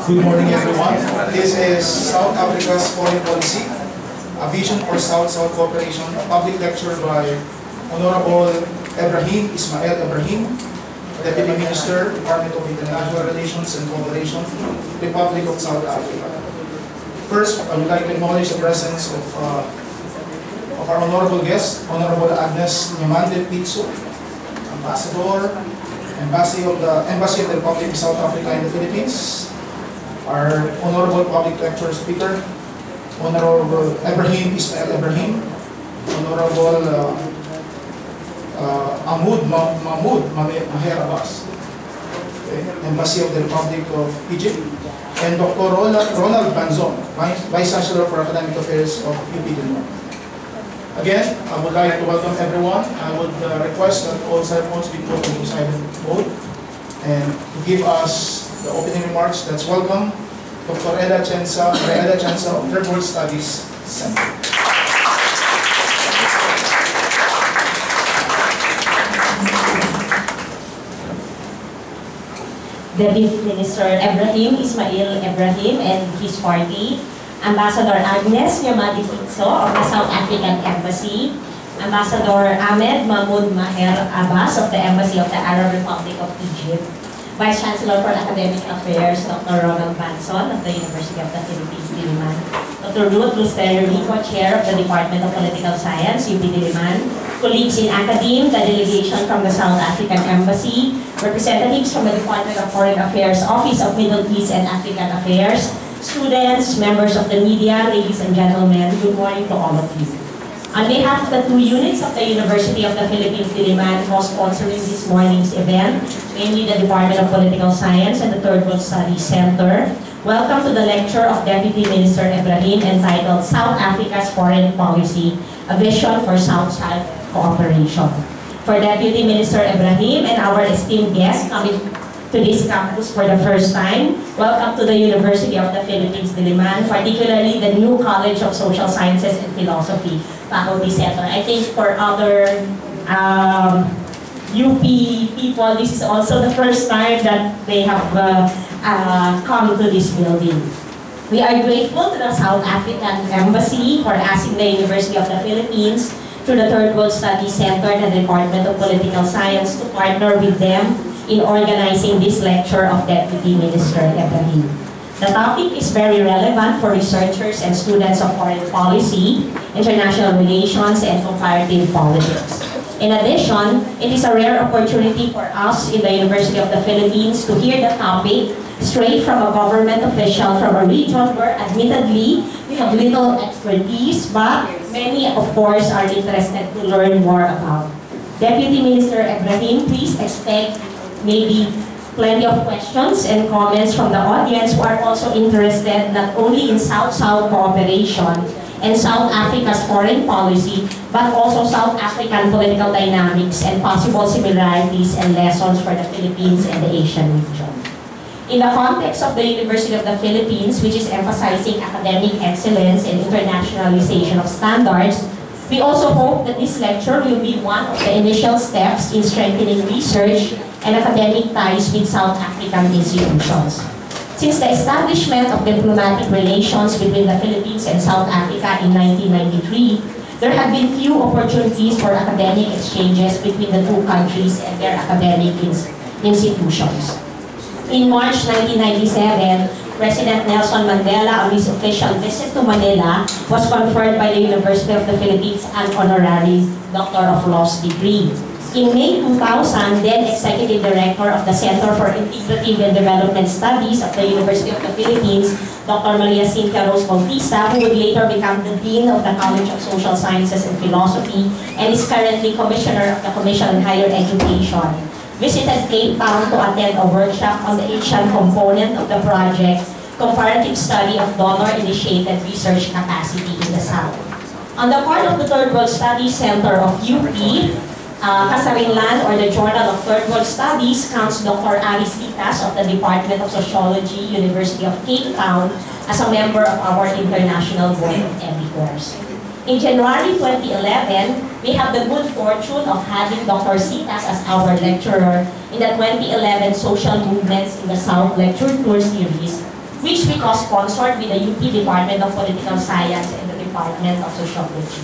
Good morning, everyone. This is South Africa's Foreign Policy, a vision for South-South cooperation, a public lecture by Honorable Ismail Ebrahim, Deputy Minister, Department of International Relations and Cooperation, Republic of South Africa. First, I would like to acknowledge the presence of our honorable guest, Honorable Agnes Nyamande Pitso, Embassy of the Republic of South Africa in the Philippines, our Honorable Public Lecture Speaker, Honorable Ismail Ebrahim, Honorable Mahmoud Maher Abbas, Embassy of the Republic of Egypt, and Dr. Ronald Banzon, Vice Chancellor for Academic Affairs of UP-Diliman. Again, I would like to welcome everyone. I would request that all cell phones be put into silent mode. And to give us the opening remarks, let's welcome Dr. Ella Chensa of Third World Studies Center. Deputy Minister Ismail Ebrahim and his party, Ambassador Agnes Nyamande Pitso of the South African Embassy, Ambassador Mahmoud Maher Abbas of the Embassy of the Arab Republic of Egypt, Vice Chancellor for Academic Affairs, Dr. Ronald Banzon of the University of the Philippines-Diliman, Dr. Ruth Lusterio, Chair of the Department of Political Science, UP-Diliman, colleagues in academe, the delegation from the South African Embassy, representatives from the Department of Foreign Affairs, Office of Middle East and African Affairs, students, members of the media, ladies and gentlemen, good morning to all of you. On behalf of the two units of the University of the Philippines-Diliman co-sponsoring this morning's event, mainly the Department of Political Science and the Third World Studies Center, welcome to the lecture of Deputy Minister Ebrahim entitled South Africa's Foreign Policy, a Vision for South-South Cooperation. For Deputy Minister Ebrahim and our esteemed guests coming to this campus for the first time, welcome to the University of the Philippines-Diliman, particularly the new College of Social Sciences and Philosophy, Faculty Center. I think for other UP people, this is also the first time that they have come to this building. We are grateful to the South African Embassy for asking the University of the Philippines through the Third World Studies Center and the Department of Political Science to partner with them in organizing this lecture of Deputy Minister Ebrahim. The topic is very relevant for researchers and students of foreign policy, international relations, and comparative politics. In addition, it is a rare opportunity for us in the University of the Philippines to hear the topic straight from a government official from a region where admittedly we have little expertise, but many of course are interested to learn more about. Deputy Minister Ebrahim, please expect maybe plenty of questions and comments from the audience who are also interested not only in South-South cooperation and South Africa's foreign policy, but also South African political dynamics and possible similarities and lessons for the Philippines and the Asian region. In the context of the University of the Philippines, which is emphasizing academic excellence and internationalization of standards, we also hope that this lecture will be one of the initial steps in strengthening research and academic ties with South African institutions. Since the establishment of diplomatic relations between the Philippines and South Africa in 1993, there have been few opportunities for academic exchanges between the two countries and their academic institutions. In March 1997, President Nelson Mandela, on his official visit to Manila, was conferred by the University of the Philippines an honorary Doctor of Laws degree. In May 2000, then Executive Director of the Center for Integrative and Development Studies of the University of the Philippines, Dr. Maria Cynthia Rose Bautista, who would later become the Dean of the College of Social Sciences and Philosophy and is currently Commissioner of the Commission on Higher Education, visited Cape Town to attend a workshop on the Asian component of the project, Comparative Study of Donor-Initiated Research Capacity in the South. On the part of the Third World Studies Center of UP, Kasarinlan, or the Journal of Third World Studies, counts Dr. Aris Titas of the Department of Sociology, University of Cape Town, as a member of our International Board of Editors. In January 2011, we have the good fortune of having Dr. Titas as our lecturer in the 2011 Social Movements in the South Lecture Tour Series, which we co-sponsored with the UP Department of Political Science and the Department of Sociology.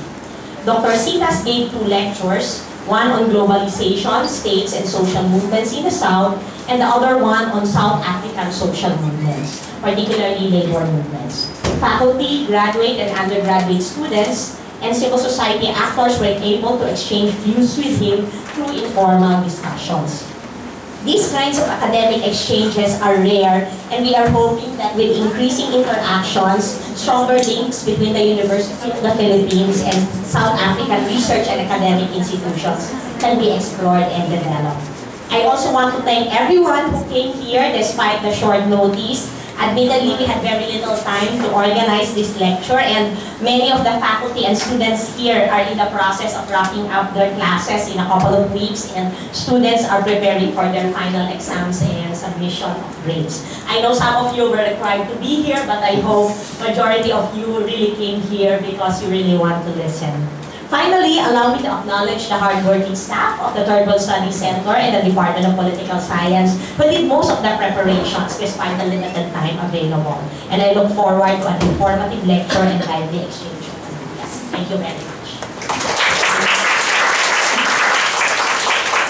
Dr. Sitas gave 2 lectures, one on globalization, states, and social movements in the South, and the other one on South African social movements, particularly labor movements. Faculty, graduate, and undergraduate students, and civil society actors were able to exchange views with him through informal discussions. These kinds of academic exchanges are rare, and we are hoping that with increasing interactions, stronger links between the University of the Philippines and South African research and academic institutions can be explored and developed. I also want to thank everyone who came here despite the short notice. Admittedly, we had very little time to organize this lecture, and many of the faculty and students here are in the process of wrapping up their classes in a couple of weeks, and students are preparing for their final exams and submission of grades. I know some of you were required to be here, but I hope majority of you really came here because you really want to listen. Finally, allow me to acknowledge the hardworking staff of the Third World Studies Center and the Department of Political Science who did most of the preparations despite the limited time available. And I look forward to an informative lecture and lively exchange of ideas. Thank you very much.